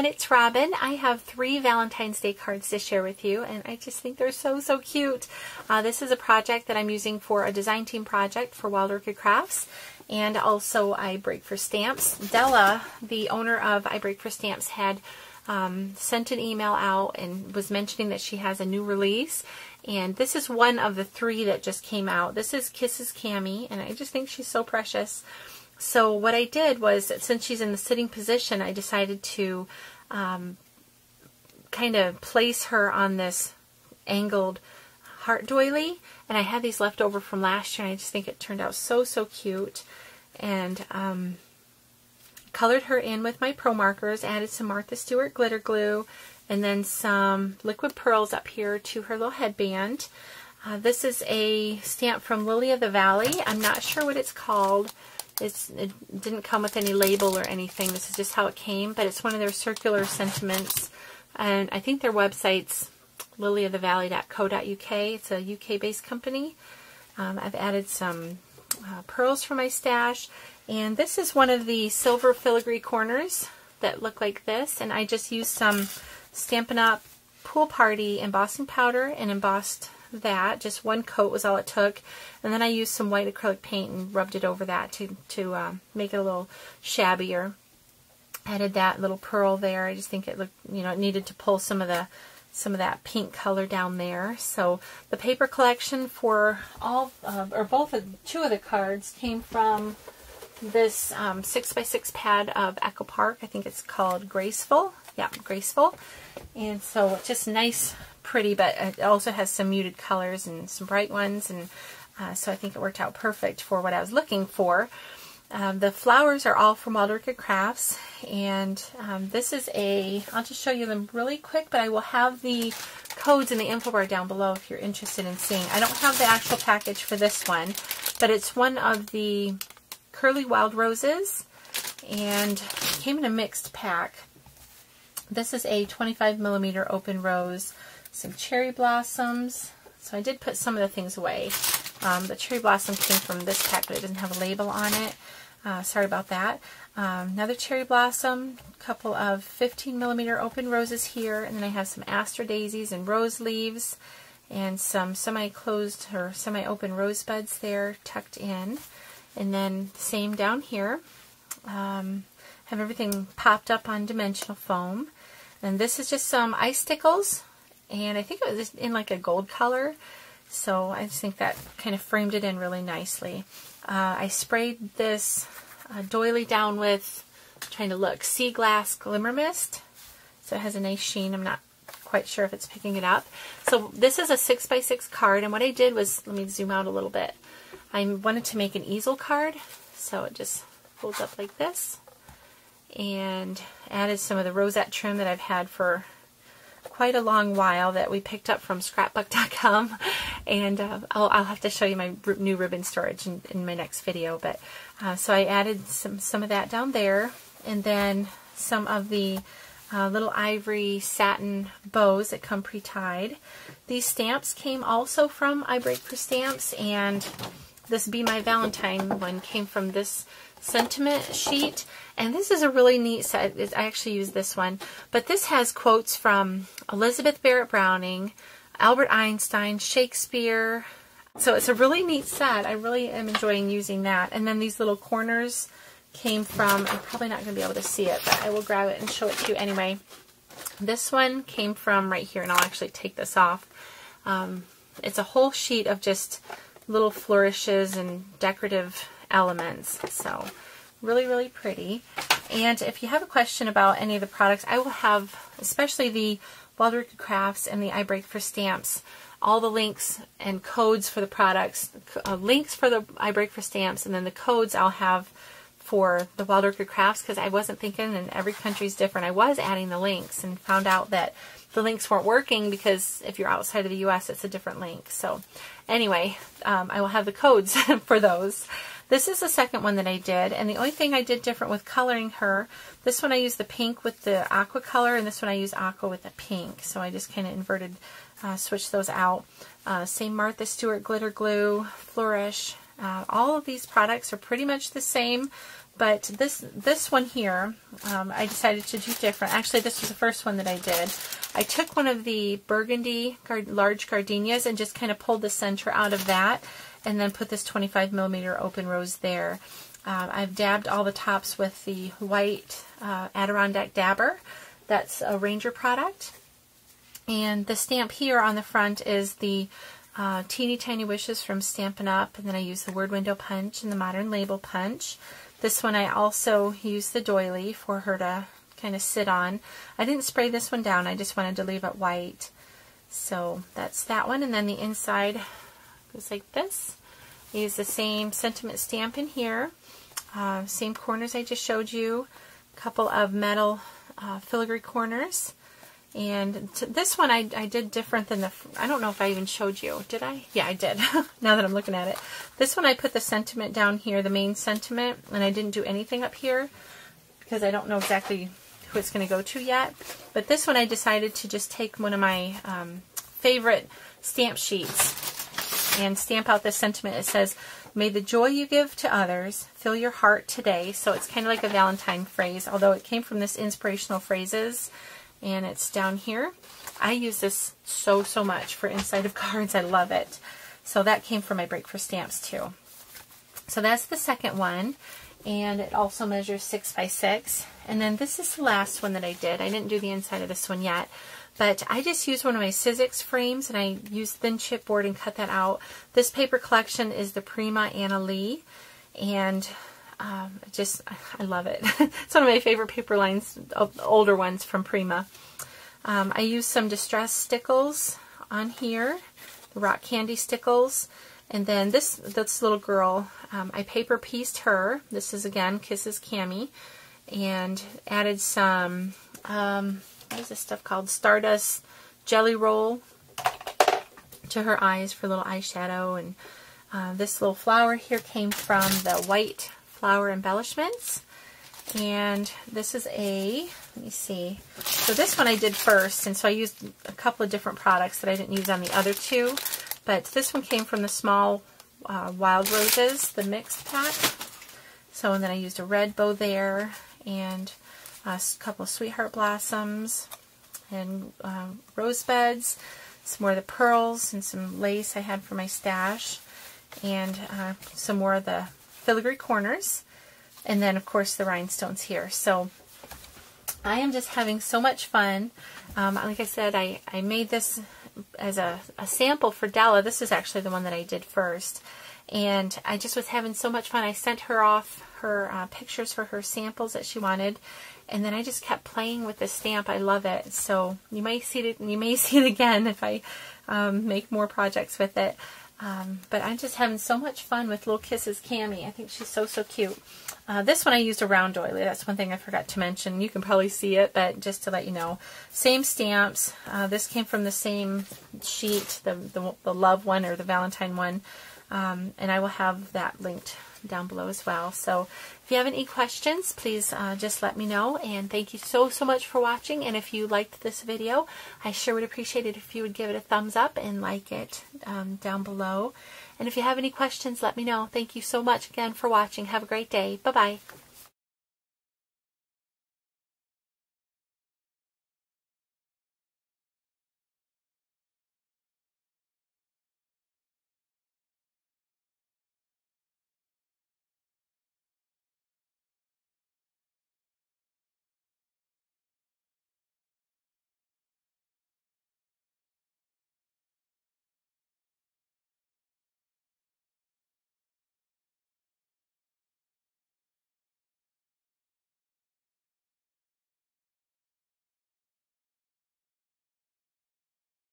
everyone, it's Robin. I have 3 Valentine's Day cards to share with you, and I just think they're so cute. This is a project that I'm using for a design team project for Wild Orchid Crafts, and also I Break for Stamps. Della, the owner of I Break for Stamps, had sent an email out and was mentioning that she has a new release, and this is one of the 3 that just came out. This is Kisses Cami, and I just think she's so precious. So what I did was, since she's in the sitting position, I decided to kind of place her on this angled heart doily, and I had these left over from last year, and I just think it turned out so cute. And colored her in with my Pro Markers, added some Martha Stewart glitter glue, and then some liquid pearls up here to her little headband. This is a stamp from Lily of the Valley. I'm not sure what it's called. It didn't come with any label or anything. This is just how it came, but it's one of their circular sentiments, and I think their website's lilyofthevalley.co.uk. It's a UK-based company. I've added some pearls from my stash, and this is one of the silver filigree corners that look like this, and I just used some Stampin' Up! Pool Party embossing powder and embossed that. Just one coat was all it took, and then I used some white acrylic paint and rubbed it over that to make it a little shabbier. Added that little pearl there. I just think it looked, it needed to pull some of that pink color down there. So the paper collection for all or two of the cards came from this 6x6 pad of Echo Park. I think it's called Graceful. Yeah, Graceful. And so it's just nice, pretty, but it also has some muted colors and some bright ones, and so I think it worked out perfect for what I was looking for. The flowers are all from Wild Orchid Crafts, and this is I'll just show you them really quick, but I will have the codes in the info bar down below if you're interested in seeing. I don't have the actual package for this one, but it's one of the Curly Wild Roses, and it came in a mixed pack. This is a 25mm open rose, some cherry blossoms. So I did put some of the things away. The cherry blossom came from this pack, but it doesn't have a label on it. Sorry about that. Another cherry blossom, a couple of 15mm open roses here, and then I have some aster daisies and rose leaves, and some semi-closed or semi-open rosebuds there tucked in. And then same down here. Have everything popped up on dimensional foam. And this is just some icicles, and I think it was in like a gold color, so I just think that kind of framed it in really nicely. I sprayed this doily down with, trying to look, Sea Glass Glimmer Mist, so it has a nice sheen. I'm not quite sure if it's picking it up. So this is a 6x6 card, and what I did was, let me zoom out a little bit. I wanted to make an easel card, so it just folds up like this, and added some of the rosette trim that I've had for quite a long while that we picked up from scrapbook.com, and I'll have to show you my new ribbon storage in my next video. But so I added some of that down there, and then some of the little ivory satin bows that come pre-tied. These stamps came also from I Break for Stamps, and this Be My Valentine one came from this sentiment sheet, and this is a really neat set. I actually use this one, but this has quotes from Elizabeth Barrett Browning, Albert Einstein, Shakespeare, so it's a really neat set. I really am enjoying using that. And then these little corners came from, I'm probably not going to be able to see it, but I will grab it and show it to you anyway. This one came from right here, and I'll actually take this off. It's a whole sheet of just little flourishes and decorative elements, so really pretty. And if you have a question about any of the products, I will have, especially the Wild Orchid Crafts and the I Break for Stamps, all the links and codes for the products, links for the I Break for Stamps, and then the codes I'll have for the Wild Orchid Crafts, because I wasn't thinking, and every country's different. I was adding the links and found out that the links weren't working, because if you're outside of the US, it's a different link. So anyway, I will have the codes for those. This is the second one that I did, and the only thing I did different with coloring her, this one I used the pink with the aqua color, and this one I used aqua with the pink. So I just kind of inverted, switched those out. Same Martha Stewart glitter glue, flourish. All of these products are pretty much the same, But this one here, I decided to do different. Actually, this was the first one that I did. I took one of the Burgundy large gardenias and just kind of pulled the center out of that, and then put this 25mm open rose there. I've dabbed all the tops with the white Adirondack Dabber. That's a Ranger product. And the stamp here on the front is the Teeny Tiny Wishes from Stampin' Up! And then I use the Word Window Punch and the Modern Label Punch. This one I also used the doily for her to kind of sit on. I didn't spray this one down, I just wanted to leave it white. So that's that one, and then the inside goes like this. I use the same sentiment stamp in here, same corners I just showed you, a couple of metal filigree corners. And this one I did different than the, I don't know if I even showed you. Did I? Yeah, I did, now that I'm looking at it. This one I put the sentiment down here, the main sentiment, and I didn't do anything up here because I don't know exactly who it's going to go to yet. But this one I decided to just take one of my favorite stamp sheets and stamp out this sentiment. It says, "May the joy you give to others fill your heart today." So it's kind of like a Valentine phrase, although it came from this Inspirational Phrases. And it's down here. I use this so much for inside of cards. I love it. So that came from my Break for Stamps too. So that's the second one. And it also measures 6 by 6. And then this is the last one that I did. I didn't do the inside of this one yet. But I just used one of my Sizzix frames and I used thin chipboard and cut that out. This paper collection is the Prima Anna Lee. And I love it. It's one of my favorite paper lines, older ones from Prima. I used some distress stickles on here, the rock candy stickles, and then this little girl, I paper pieced her. This is again Kisses Cami, and added some what is this stuff called, Stardust Jelly Roll to her eyes for a little eyeshadow. And this little flower here came from the White Flower Embellishments, and this is a, let me see, so this one I did first, and so I used a couple of different products that I didn't use on the other two, but this one came from the small Wild Roses, the mixed pack. So, and then I used a red bow there, and a couple of Sweetheart Blossoms, and rosebuds, some more of the pearls, and some lace I had for my stash, and some more of the filigree corners, and then of course the rhinestones here. So I am just having so much fun. Like I said, I made this as a sample for Della. This is actually the one that I did first, and I just was having so much fun. I sent her off her pictures for her samples that she wanted, and then I just kept playing with the stamp. I love it. So you may see it. You may see it again if I make more projects with it. But I'm just having so much fun with Little Kisses Cami. I think she's so cute. This one I used a round doily. That's one thing I forgot to mention. You can probably see it, but just to let you know. Same stamps. This came from the same sheet, the love one or the Valentine one. And I will have that linked down below as well. So if you have any questions, please just let me know. And thank you so much for watching. And if you liked this video, I sure would appreciate it if you would give it a thumbs up and like it down below. And if you have any questions, let me know. Thank you so much again for watching. Have a great day. Bye-bye.